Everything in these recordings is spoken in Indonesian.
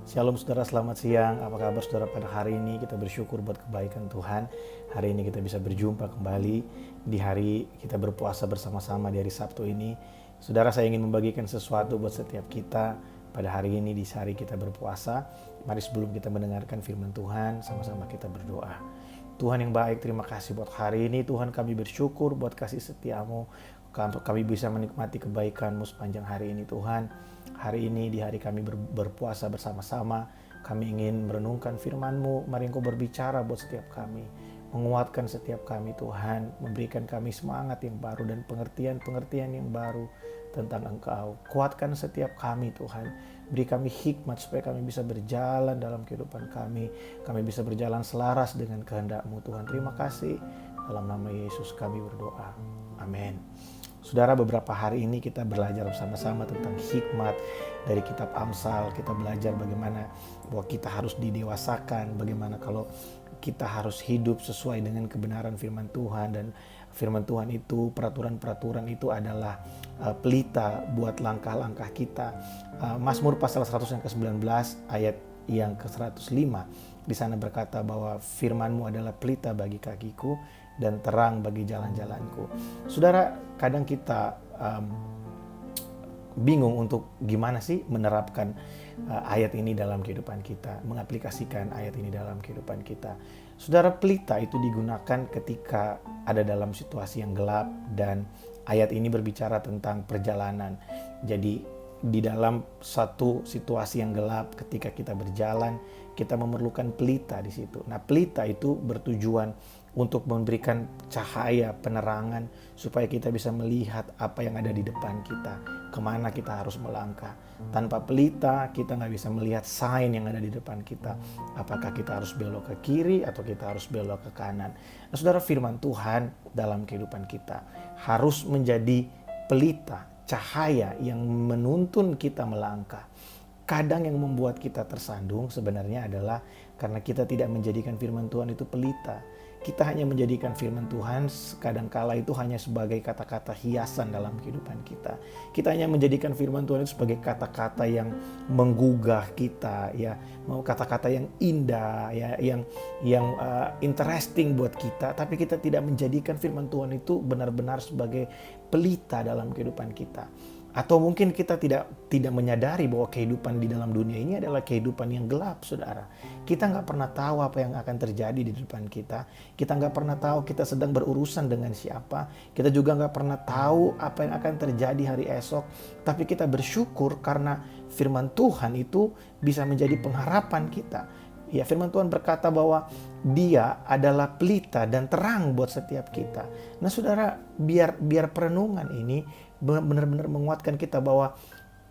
Shalom saudara, selamat siang. Apa kabar saudara pada hari ini? Kita bersyukur buat kebaikan Tuhan. Hari ini kita bisa berjumpa kembali di hari kita berpuasa bersama-sama di hari Sabtu ini. Saudara, saya ingin membagikan sesuatu buat setiap kita pada hari ini di hari kita berpuasa. Mari sebelum kita mendengarkan firman Tuhan, sama-sama kita berdoa. Tuhan yang baik, terima kasih buat hari ini. Tuhan, kami bersyukur buat kasih setiamu. Kami bisa menikmati kebaikan-Mu sepanjang hari ini Tuhan. Hari ini di hari kami berpuasa bersama-sama, kami ingin merenungkan firman-Mu. Mari Engkau berbicara buat setiap kami, menguatkan setiap kami Tuhan, memberikan kami semangat yang baru dan pengertian-pengertian yang baru tentang Engkau. Kuatkan setiap kami Tuhan, beri kami hikmat supaya kami bisa berjalan dalam kehidupan kami bisa berjalan selaras dengan kehendak-Mu Tuhan. Terima kasih, dalam nama Yesus kami berdoa, amin. Saudara, beberapa hari ini kita belajar bersama-sama tentang hikmat dari kitab Amsal. Kita belajar bagaimana bahwa kita harus didewasakan, bagaimana kalau kita harus hidup sesuai dengan kebenaran firman Tuhan. Dan firman Tuhan itu, peraturan-peraturan itu adalah pelita buat langkah-langkah kita. Mazmur pasal 100 yang ke-19 ayat yang ke-105 di sana berkata bahwa firman-Mu adalah pelita bagi kakiku dan terang bagi jalan-jalanku. Saudara, kadang kita bingung untuk gimana sih menerapkan ayat ini dalam kehidupan kita, mengaplikasikan ayat ini dalam kehidupan kita. Saudara, pelita itu digunakan ketika ada dalam situasi yang gelap, dan ayat ini berbicara tentang perjalanan. Jadi di dalam satu situasi yang gelap, ketika kita berjalan, kita memerlukan pelita di situ. Nah, pelita itu bertujuan untuk memberikan cahaya, penerangan, supaya kita bisa melihat apa yang ada di depan kita, kemana kita harus melangkah. Tanpa pelita, kita nggak bisa melihat sign yang ada di depan kita. Apakah kita harus belok ke kiri atau kita harus belok ke kanan. Nah, saudara, firman Tuhan dalam kehidupan kita harus menjadi pelita, cahaya yang menuntun kita melangkah. Kadang yang membuat kita tersandung sebenarnya adalah karena kita tidak menjadikan firman Tuhan itu pelita. Kita hanya menjadikan firman Tuhan kadangkala itu hanya sebagai kata-kata hiasan dalam kehidupan kita. Kita hanya menjadikan firman Tuhan itu sebagai kata-kata yang menggugah kita, ya, mau kata-kata yang indah, ya, yang interesting buat kita. Tapi kita tidak menjadikan firman Tuhan itu benar-benar sebagai pelita dalam kehidupan kita. Atau mungkin kita tidak menyadari bahwa kehidupan di dalam dunia ini adalah kehidupan yang gelap, saudara. Kita nggak pernah tahu apa yang akan terjadi di depan kita. Kita nggak pernah tahu kita sedang berurusan dengan siapa. Kita juga nggak pernah tahu apa yang akan terjadi hari esok. Tapi kita bersyukur karena firman Tuhan itu bisa menjadi pengharapan kita. Ya, firman Tuhan berkata bahwa Dia adalah pelita dan terang buat setiap kita. Nah, saudara, biar perenungan ini benar-benar menguatkan kita bahwa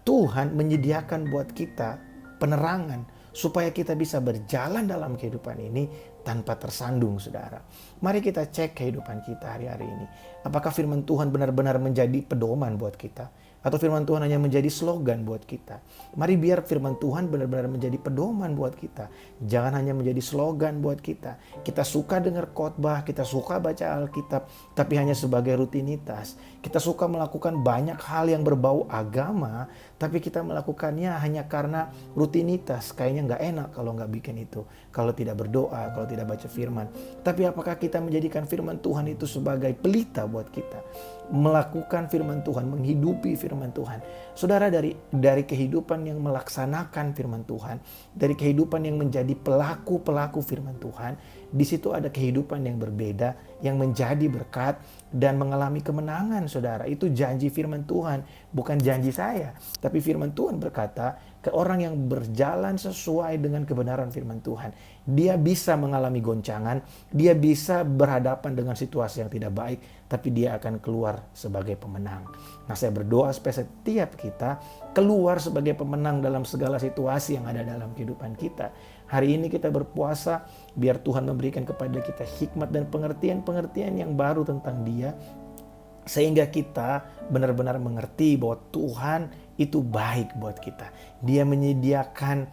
Tuhan menyediakan buat kita penerangan supaya kita bisa berjalan dalam kehidupan ini tanpa tersandung, saudara. Mari kita cek kehidupan kita hari-hari ini. Apakah firman Tuhan benar-benar menjadi pedoman buat kita? Atau firman Tuhan hanya menjadi slogan buat kita? Mari biar firman Tuhan benar-benar menjadi pedoman buat kita. Jangan hanya menjadi slogan buat kita. Kita suka dengar khotbah, kita suka baca Alkitab, tapi hanya sebagai rutinitas. Kita suka melakukan banyak hal yang berbau agama, tapi kita melakukannya hanya karena rutinitas. Kayaknya nggak enak kalau nggak bikin itu. Kalau tidak berdoa, kalau tidak baca firman. Tapi apakah kita menjadikan firman Tuhan itu sebagai pelita buat kita? Melakukan firman Tuhan, menghidupi firman Tuhan. Saudara, dari kehidupan yang melaksanakan firman Tuhan, dari kehidupan yang menjadi pelaku-pelaku firman Tuhan, di situ ada kehidupan yang berbeda, yang menjadi berkat dan mengalami kemenangan, saudara. Itu janji firman Tuhan, bukan janji saya. Tapi firman Tuhan berkata, ke orang yang berjalan sesuai dengan kebenaran firman Tuhan, dia bisa mengalami goncangan, dia bisa berhadapan dengan situasi yang tidak baik, tapi dia akan keluar sebagai pemenang. Nah, saya berdoa supaya setiap kita keluar sebagai pemenang dalam segala situasi yang ada dalam kehidupan kita. Hari ini kita berpuasa, biar Tuhan memberikan kepada kita hikmat dan pengertian-pengertian yang baru tentang Dia, sehingga kita benar-benar mengerti bahwa Tuhan itu baik buat kita. Dia menyediakan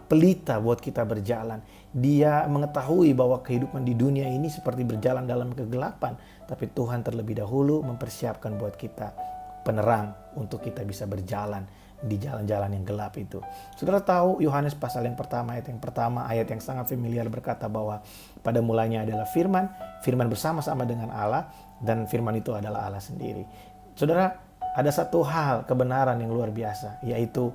pelita buat kita berjalan. Dia mengetahui bahwa kehidupan di dunia ini seperti berjalan dalam kegelapan, tapi Tuhan terlebih dahulu mempersiapkan buat kita penerang untuk kita bisa berjalan di jalan-jalan yang gelap itu. Saudara tahu Yohanes pasal yang pertama, ayat yang sangat familiar berkata bahwa pada mulanya adalah firman, firman bersama-sama dengan Allah, dan firman itu adalah Allah sendiri. Saudara, ada satu hal kebenaran yang luar biasa, yaitu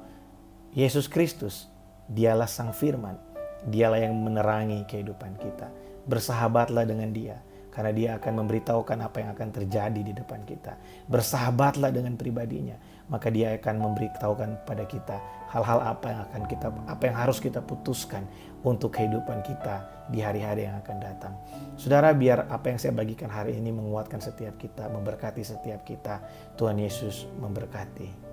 Yesus Kristus, dialah sang firman, dialah yang menerangi kehidupan kita. Bersahabatlah dengan dia, karena dia akan memberitahukan apa yang akan terjadi di depan kita. Bersahabatlah dengan pribadinya, maka dia akan memberitahukan pada kita hal-hal apa yang harus kita putuskan untuk kehidupan kita di hari-hari yang akan datang. Saudara, biar apa yang saya bagikan hari ini menguatkan setiap kita, memberkati setiap kita. Tuhan Yesus memberkati.